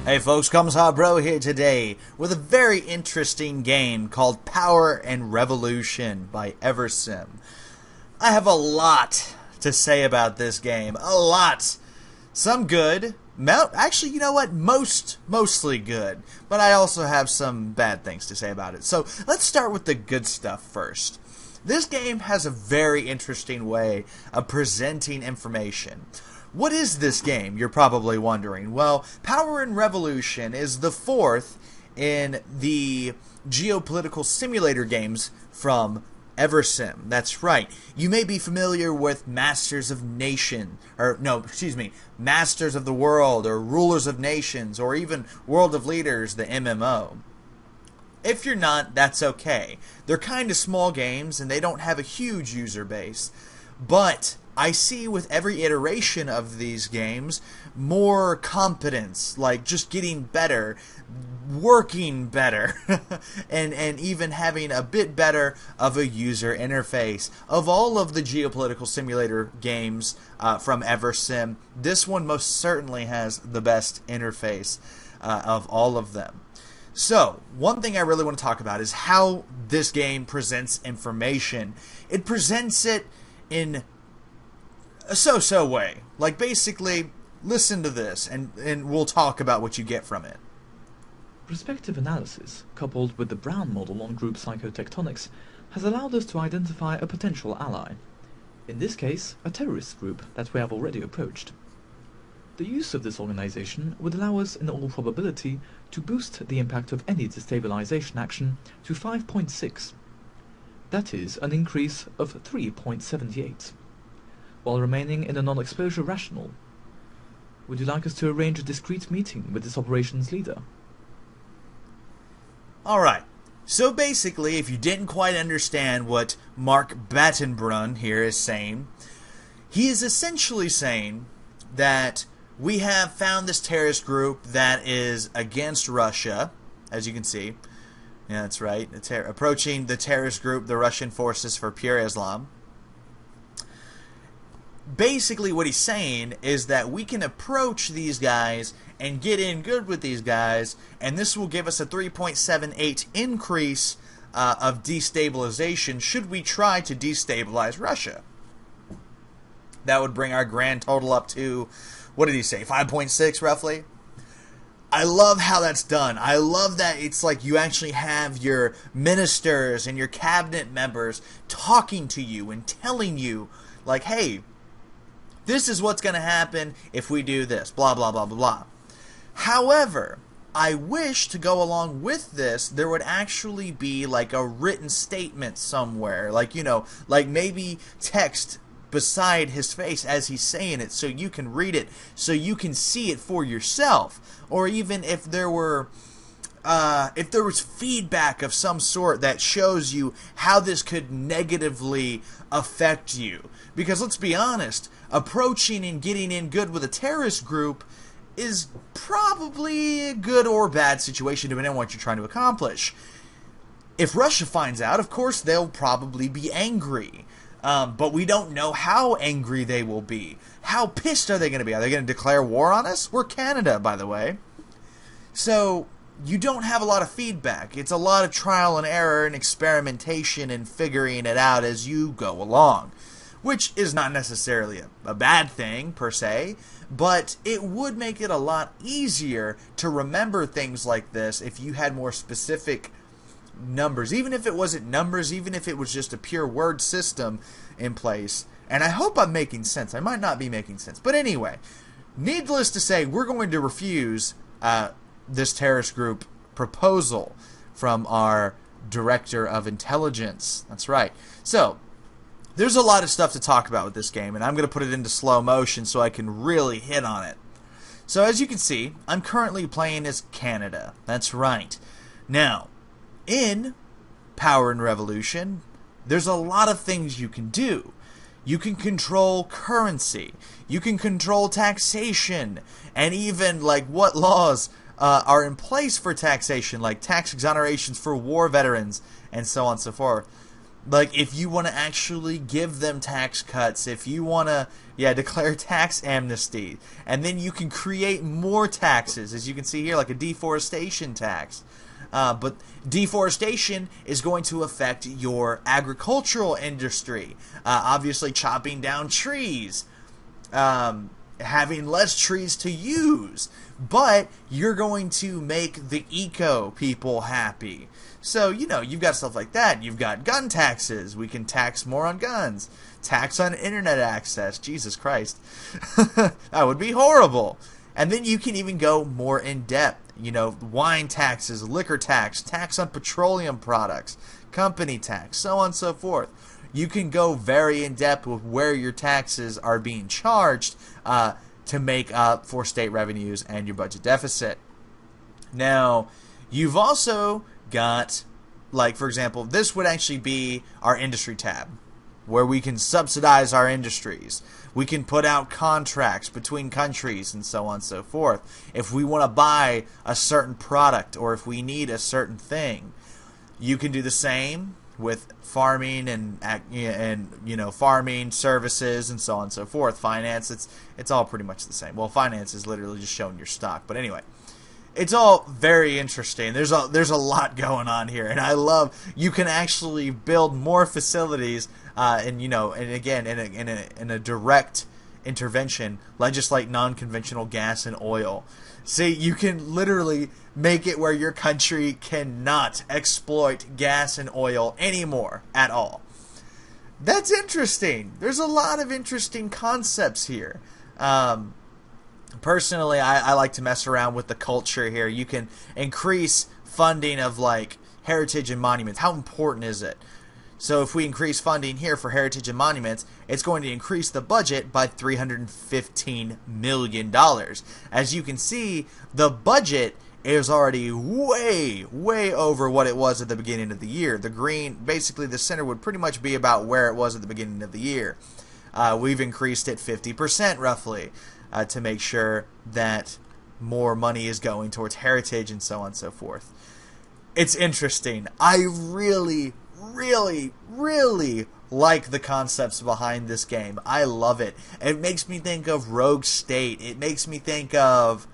Hey folks, Kamsa Bro here today with a very interesting game called Power and Revolution by Eversim. I have a lot to say about this game. A lot. Some good. Actually, you know what? Mostly good. But I also have some bad things to say about it. So let's start with the good stuff first. This game has a very interesting way of presenting information. What is this game, you're probably wondering? Well, Power and Revolution is the fourth in the geopolitical simulator games from Eversim. That's right. You may be familiar with Masters of Masters of the World, or Rulers of Nations, or even World of Leaders, the MMO. If you're not, that's okay. They're kind of small games, and they don't have a huge user base. But I see with every iteration of these games more competence, like just getting better, working better, and even having a bit better of a user interface. Of all of the geopolitical simulator games from Eversim, this one most certainly has the best interface of all of them. So, one thing I really want to talk about is how this game presents information. It presents it in a so-so way. Like, basically, listen to this, and we'll talk about what you get from it. Perspective analysis, coupled with the Brown model on group psychotectonics, has allowed us to identify a potential ally. In this case, a terrorist group that we have already approached. The use of this organization would allow us, in all probability, to boost the impact of any destabilization action to 5.6. That is an increase of 3.78. While remaining in a non-exposure rational. Would you like us to arrange a discreet meeting with this operations leader? Alright, so basically, if you didn't quite understand what Mark Battenbrun here is saying, he is essentially saying that we have found this terrorist group that is against Russia, as you can see. Yeah, that's right. Approaching the terrorist group, the Russian Forces for Pure Islam. Basically, what he's saying is that we can approach these guys and get in good with these guys, and this will give us a 3.78 increase of destabilization should we try to destabilize Russia. That would bring our grand total up to, what did he say, 5.6 roughly? I love how that's done. I love that it's like you actually have your ministers and your cabinet members talking to you and telling you, like, hey, this is what's going to happen if we do this, blah, blah, blah, blah, blah. However, I wish to go along with this, there would actually be like a written statement somewhere, like, you know, like maybe text beside his face as he's saying it so you can read it, so you can see it for yourself. Or even if there was feedback of some sort that shows you how this could negatively affect you. Because let's be honest, approaching and getting in good with a terrorist group is probably a good or bad situation depending on what you're trying to accomplish. If Russia finds out, of course, they'll probably be angry. But we don't know how angry they will be. How pissed are they going to be? Are they going to declare war on us? We're Canada, by the way. So, you don't have a lot of feedback. It's a lot of trial and error and experimentation and figuring it out as you go along. Which is not necessarily a bad thing, per se, but it would make it a lot easier to remember things like this if you had more specific numbers. Even if it wasn't numbers, even if it was just a pure word system in place. And I hope I'm making sense. I might not be making sense. But anyway, needless to say, we're going to refuse this terrorist group proposal from our Director of Intelligence. That's right. So, there's a lot of stuff to talk about with this game, and I'm going to put it into slow motion so I can really hit on it. So as you can see, I'm currently playing as Canada. That's right. Now, in Power and Revolution, there's a lot of things you can do. You can control currency. You can control taxation. And even, like, what laws are in place for taxation, like tax exonerations for war veterans, and so on and so forth. Like, if you want to actually give them tax cuts, if you want to, declare tax amnesty, and then you can create more taxes, as you can see here, like a deforestation tax. But deforestation is going to affect your agricultural industry. Obviously, chopping down trees, having less trees to use. But you're going to make the eco people happy. So, you've got stuff like that. You've got gun taxes. We can tax more on guns. Tax on internet access. Jesus Christ. That would be horrible. And then you can even go more in depth. Wine taxes, liquor tax, tax on petroleum products, company tax, so on and so forth. You can go very in depth with where your taxes are being charged to make up for state revenues and your budget deficit. Now, you've also got, like, for example, this would actually be our industry tab, where we can subsidize our industries. We can put out contracts between countries and so on and so forth. If we want to buy a certain product or if we need a certain thing, you can do the same with farming and farming services and so on and so forth. Finance, it's all pretty much the same. Well, finance is literally just showing your stock, but anyway. It's all very interesting. There's a lot going on here, and I love you can actually build more facilities, and again in a direct intervention, legislate non-conventional gas and oil. See, you can literally make it where your country cannot exploit gas and oil anymore at all. That's interesting. There's a lot of interesting concepts here. Personally, I like to mess around with the culture here. You can increase funding of, like, heritage and monuments. How important is it? So if we increase funding here for heritage and monuments, it's going to increase the budget by $315 million. As you can see, the budget is already way, way over what it was at the beginning of the year. The green, basically the center would pretty much be about where it was at the beginning of the year. We've increased it 50% roughly. To make sure that more money is going towards heritage and so on and so forth. It's interesting. I really, really, really like the concepts behind this game. I love it. It makes me think of Rogue State. It makes me think of...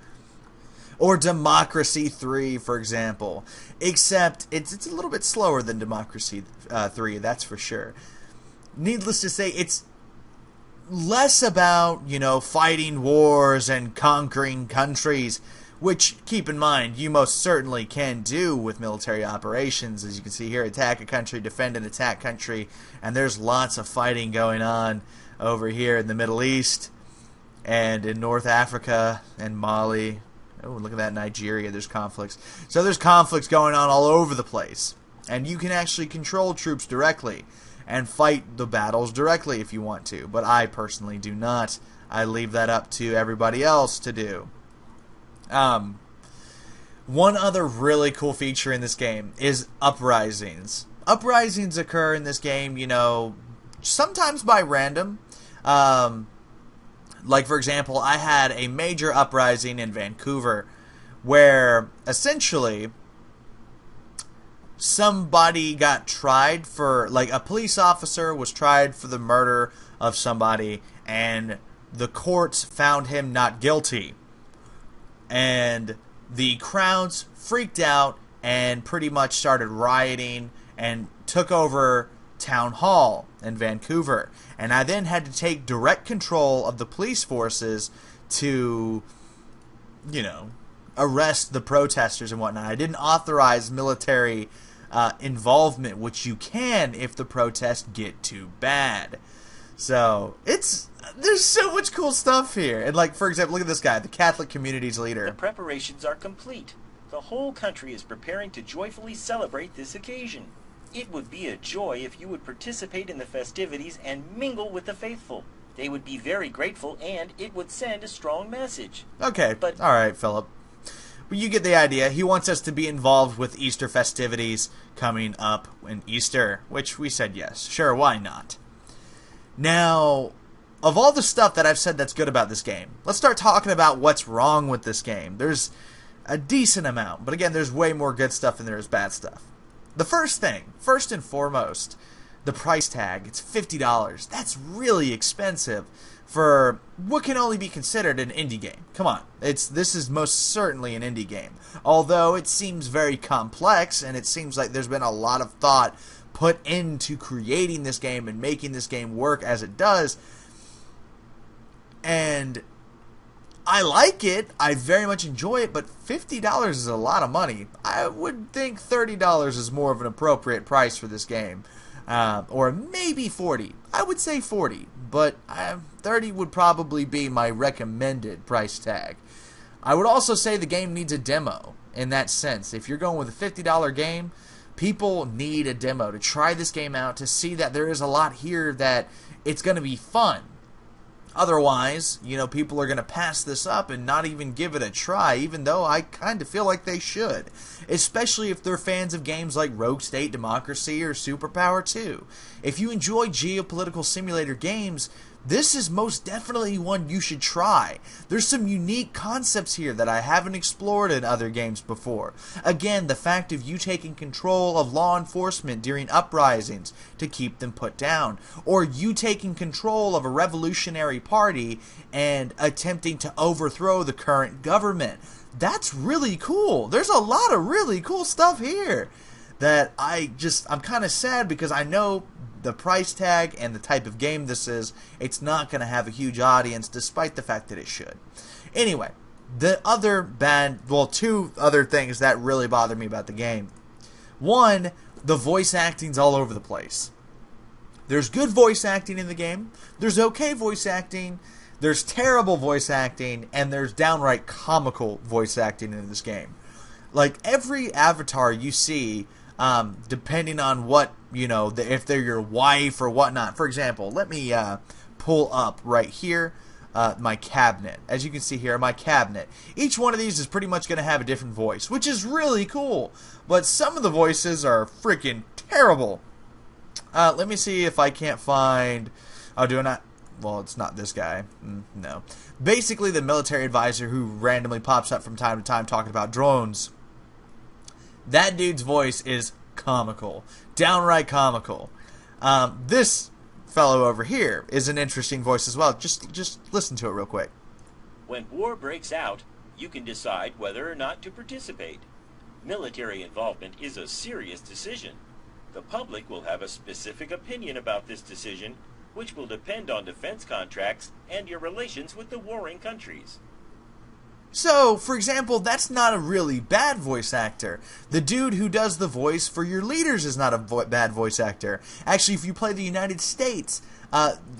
or Democracy 3, for example. Except, it's a little bit slower than Democracy 3, that's for sure. Needless to say, it's less about, fighting wars and conquering countries, which, keep in mind, you most certainly can do with military operations. As you can see here, attack a country, defend an attack country, and there's lots of fighting going on over here in the Middle East and in North Africa and Mali. Oh, look at that, Nigeria, there's conflicts. So there's conflicts going on all over the place, and you can actually control troops directly and fight the battles directly if you want to. But I personally do not. I leave that up to everybody else to do. One other really cool feature in this game is uprisings. Uprisings occur in this game, sometimes by random. Like, for example, I had a major uprising in Vancouver where essentially somebody got tried for, like, a police officer was tried for the murder of somebody, and the courts found him not guilty. And the crowds freaked out and pretty much started rioting and took over town hall in Vancouver. And I then had to take direct control of the police forces to, arrest the protesters and whatnot. I didn't authorize military involvement, which you can if the protests get too bad. So there's so much cool stuff here. And, like, for example, look at this guy, the Catholic Communities leader. The preparations are complete. The whole country is preparing to joyfully celebrate this occasion. It would be a joy if you would participate in the festivities and mingle with the faithful. They would be very grateful, and it would send a strong message. Okay, but all right, Philip. But you get the idea. He wants us to be involved with Easter festivities coming up in Easter, which we said yes. Sure, why not? Now, of all the stuff that I've said that's good about this game, let's start talking about what's wrong with this game. There's a decent amount, but again, there's way more good stuff than there is bad stuff. The first thing, first and foremost, the price tag. It's $50. That's really expensive for what can only be considered an indie game. Come on, this is most certainly an indie game. Although it seems very complex, and it seems like there's been a lot of thought put into creating this game and making this game work as it does. And I like it. I very much enjoy it, but $50 is a lot of money. I would think $30 is more of an appropriate price for this game. Or maybe $40. I would say $40, but $30 would probably be my recommended price tag. I would also say the game needs a demo in that sense. If you're going with a $50 game, people need a demo to try this game out, to see that there is a lot here, that it's going to be fun. Otherwise, people are going to pass this up and not even give it a try, even though I kind of feel like they should. Especially if they're fans of games like Rogue State Democracy or Superpower 2. If you enjoy geopolitical simulator games, this is most definitely one you should try. There's some unique concepts here that I haven't explored in other games before. Again, the fact of you taking control of law enforcement during uprisings to keep them put down, or you taking control of a revolutionary party and attempting to overthrow the current government. That's really cool. There's a lot of really cool stuff here that I'm kind of sad, because I know the price tag and the type of game this is, it's not going to have a huge audience, despite the fact that it should. Anyway, two other things that really bother me about the game. One, the voice acting's all over the place. There's good voice acting in the game, there's okay voice acting, there's terrible voice acting, and there's downright comical voice acting in this game. Like, every avatar you see, depending on what, if they're your wife or whatnot. For example, let me pull up right here my cabinet. As you can see here, my cabinet. Each one of these is pretty much going to have a different voice, which is really cool. But some of the voices are freaking terrible. Let me see if I can't find... Oh, do I not... Well, it's not this guy. No. Basically, the military advisor who randomly pops up from time to time talking about drones. That dude's voice is comical. Downright comical. This fellow over here is an interesting voice as well. Just listen to it real quick. When war breaks out, you can decide whether or not to participate. Military involvement is a serious decision. The public will have a specific opinion about this decision, which will depend on defense contracts and your relations with the warring countries. So, for example, that's not a really bad voice actor. The dude who does the voice for your leaders is not a bad voice actor. Actually, if you play the United States,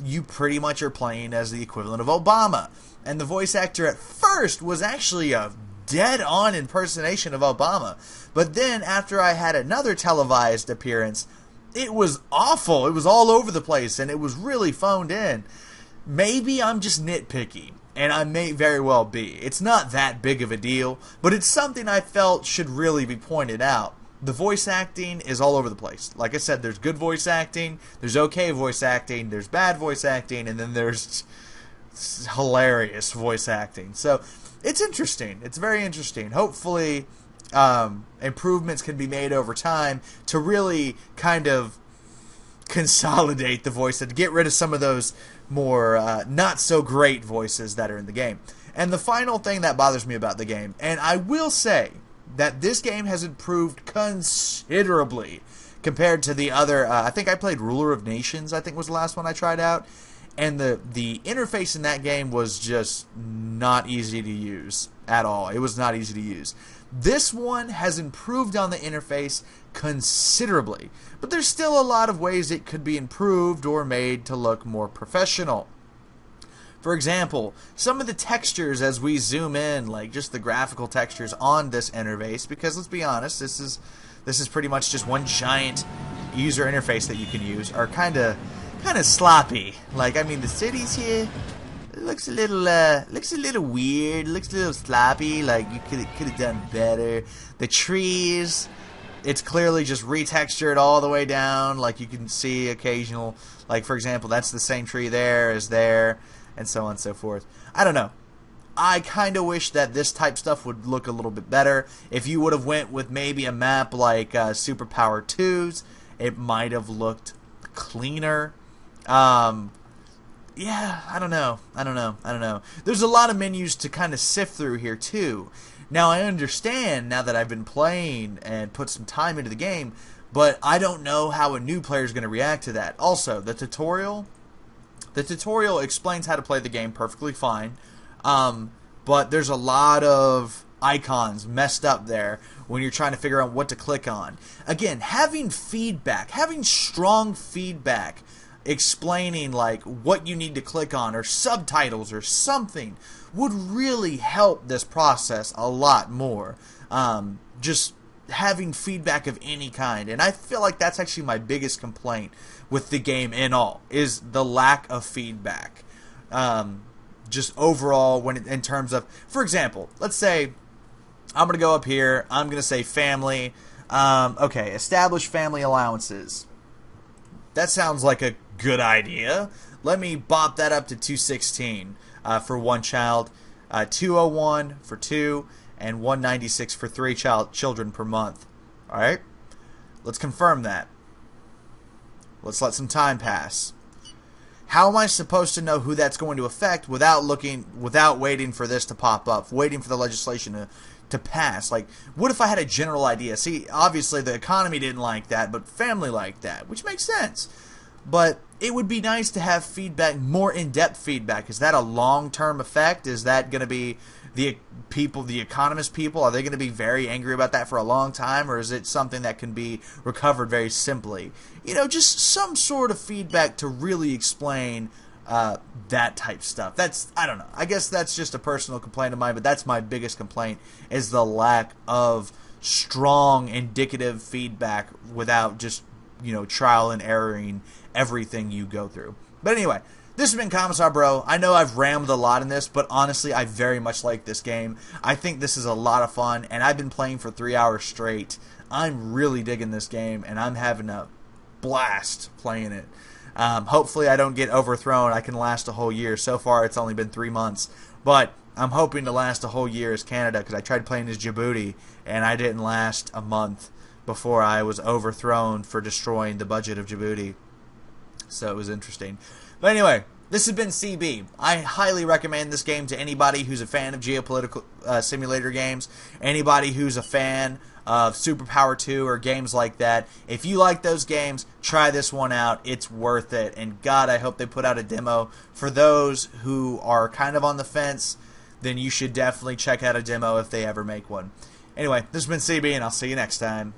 you pretty much are playing as the equivalent of Obama. And the voice actor at first was actually a dead-on impersonation of Obama. But then, after I had another televised appearance, it was awful. It was all over the place, and it was really phoned in. Maybe I'm just nitpicky, and I may very well be. It's not that big of a deal, but it's something I felt should really be pointed out. The voice acting is all over the place. Like I said, there's good voice acting, there's okay voice acting, there's bad voice acting, and then there's hilarious voice acting. So, it's interesting. It's very interesting. Hopefully, improvements can be made over time to really kind of consolidate the voice and get rid of some of those more not so great voices that are in the game. And the final thing that bothers me about the game, and I will say that this game has improved considerably compared to the other, I think I played Ruler of Nations, I think was the last one I tried out, and the interface in that game was just not easy to use at all. It was not easy to use. This one has improved on the interface considerably, but there's still a lot of ways it could be improved or made to look more professional. For example, some of the textures as we zoom in, like just the graphical textures on this interface, because let's be honest, this is pretty much just one giant user interface that you can use, are kind of sloppy. Like, I mean, the cities here, it looks a little weird, looks a little sloppy, like you could have done better. The trees, it's clearly just retextured all the way down, like you can see occasional, like for example, that's the same tree there as there, and so on and so forth. I don't know. I kind of wish that this type stuff would look a little bit better. If you would have went with maybe a map like Superpower 2's, it might have looked cleaner. Yeah, I don't know. There's a lot of menus to kind of sift through here too. Now I understand now that I've been playing and put some time into the game, but I don't know how a new player is going to react to that. Also, the tutorial explains how to play the game perfectly fine, but there's a lot of icons messed up there when you're trying to figure out what to click on. Again, having feedback, having strong feedback explaining like what you need to click on or subtitles or something would really help this process a lot more. Just having feedback of any kind, and I feel like that's actually my biggest complaint with the game in all, is the lack of feedback. Just overall, in terms of, for example, let's say I'm going to go up here, I'm going to say family, okay, establish family allowances. That sounds like a good idea. Let me bop that up to 216 for one child, 201 for two, and 196 for three children per month. All right, let's confirm that. Let's let some time pass. How am I supposed to know who that's going to affect without waiting for this to pop up, waiting for the legislation to pass? Like, what if I had a general idea? See, obviously the economy didn't like that, but family liked that, which makes sense. But it would be nice to have feedback, more in-depth feedback. Is that a long-term effect? Is that going to be the people, the economist people, are they going to be very angry about that for a long time, or is it something that can be recovered very simply? You know, just some sort of feedback to really explain that type stuff. I don't know. I guess that's just a personal complaint of mine, but that's my biggest complaint, is the lack of strong indicative feedback without just, you know, trial and erroring everything you go through. But anyway, this has been Commissar Bro. I know I've rambled a lot in this, but honestly, I very much like this game. I think this is a lot of fun, and I've been playing for 3 hours straight. I'm really digging this game, and I'm having a blast playing it. Hopefully I don't get overthrown. I can last a whole year. So far, it's only been 3 months, but I'm hoping to last a whole year as Canada, because I tried playing as Djibouti, and I didn't last a month before I was overthrown for destroying the budget of Djibouti. So it was interesting. But anyway, this has been CB. I highly recommend this game to anybody who's a fan of geopolitical simulator games, anybody who's a fan of Superpower 2 or games like that. If you like those games, try this one out. It's worth it. And God, I hope they put out a demo. For those who are kind of on the fence, then you should definitely check out a demo if they ever make one. Anyway, this has been CB, and I'll see you next time.